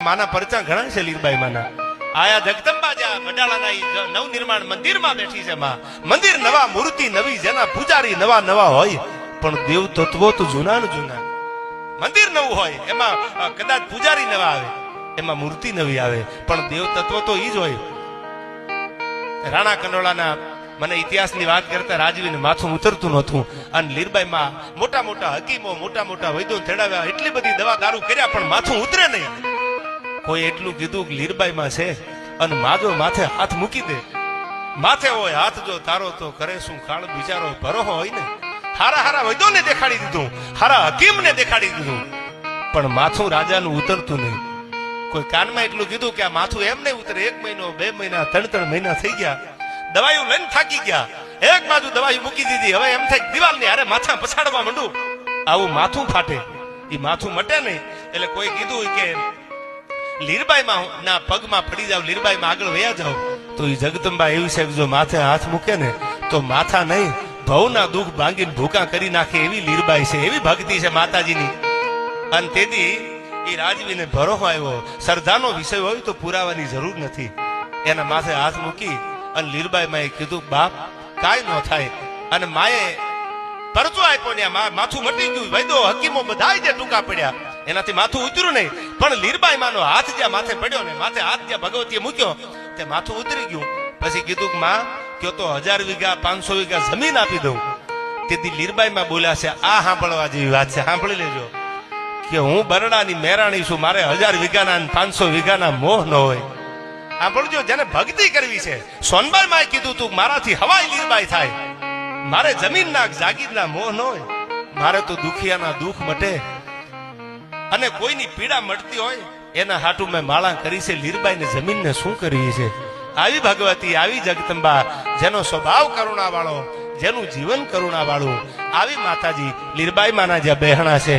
माना परचा घणा छे लीरबाई माना आया जगदंबा जा बडालाना नव निर्माण मंदिर में बैठी छे मां मंदिर नवा मूर्ति नवी जेना पुजारी नवा नवा होय पण देव तत्वो तो जूना न जूना मंदिर नवुं होय एमा कदाच पुजारी नवा आवे एमा मूर्ति नवी आवे पण देव तत्व तो ई ज होय। राणा कंडोळाना મને ઇતિહાસની વાત કરતા રાજવીને માથું ઉતરતું નહોતું અને લીરબાઈ માં મોટા મોટા હકીમો મોટા મોટા વૈદ્યો તેડાવ્યા એટલી બધી દવા દારૂ કર્યા પણ માથું ઉતરે નહીં। કોઈ એટલું કીધું કે લીરબાઈ માં છે અને માજો માથે હાથ મૂકી દે માથે હોય હાથ જો તારો તો કરે શું કાળ બિચારો ભરો હોય ને હારા હારા વૈદ્યોને દેખાડી દીધું હારા હકીમને દેખાડી દીધું પણ માથું રાજાનું ઉતરતું નહીં। કોઈ કાનમાં એટલું કીધું કે આ માથું એમ નહીં ઉતરે 1 મહિનો 2 મહિના 3 મહિના થઈ ગયા दवाई लઈને થાકી ગયા એક બાજુ દવાઈ મૂકી દીધી હવે એમ થાય દિવાલ ની હારે માથા પછાડવા માંડું આવું માથું ફાટે ઈ માથું મટે નહીં। એટલે કોઈ કીધું કે લીરબાઈ માં ના પગમાં પડી જાવ લીરબાઈ માં આગળ વયા જાવ તો ઈ જગદંબા એવી છે જો માથે હાથ મૂકે ને તો માથા નહીં ભવના દુઃખ ભાંગીને ભૂકા કરી નાખે એવી લીરબાઈ છે એવી ભક્તિ છે માતાજીની। અને તેથી ઈ રાજવીને ભરોસો આવ્યો શ્રદ્ધાનો વિષય હોય તો પુરાવાની જરૂર નથી એના માથે હાથ મૂકી અને લીરબાઈ માએ કીધું બાપ કાઈ ન થાય અને માએ પરચો આપ્યો ને માથું મટી ગયું વૈદ્યો હકીમો બધાય જે ટૂંકા પડ્યા એનાથી માથું ઉતર્યું નહીં પણ લીરબાઈ માનો હાથ જ્યાં માથે પડ્યો ને માથે હાથ જ્યાં ભગવતીએ મૂક્યો તે માથું ઉતરી ગયું। પછી કીધું કે માં કયો તો 1000 વીઘા 500 વીઘા જમીન આપી દઉં। તેથી લીરબાઈ માં બોલ્યા છે આ સાંભળવા જેવી વાત છે સાંભળી લેજો કે હું બરડાની મેરાણી છું મારે 1000 વીઘાના 500 વીઘાના મોહ ન હોય। સાંભળજો જેને ભક્તિ કરવી છે સોનબાઈ માં કીધું તું મારાથી હવાઈ લીરબાઈ થાય મારે જમીનના જાગીરના મોહ ન હોય મારે તો દુખિયાના દુઃખ મટે અને કોઈની પીડા મટતી હોય એના હાટુ મેં માળા કરી છે લીરબાઈને જમીનને શું કરવી છે। આવી ભગવતી આવી જગદંબા જેનો સ્વભાવ કરુણા વાળો જેનું જીવન કરુણા વાળું આવી માતાજી લીરબાઈ માના જ્યાં બહેણા છે।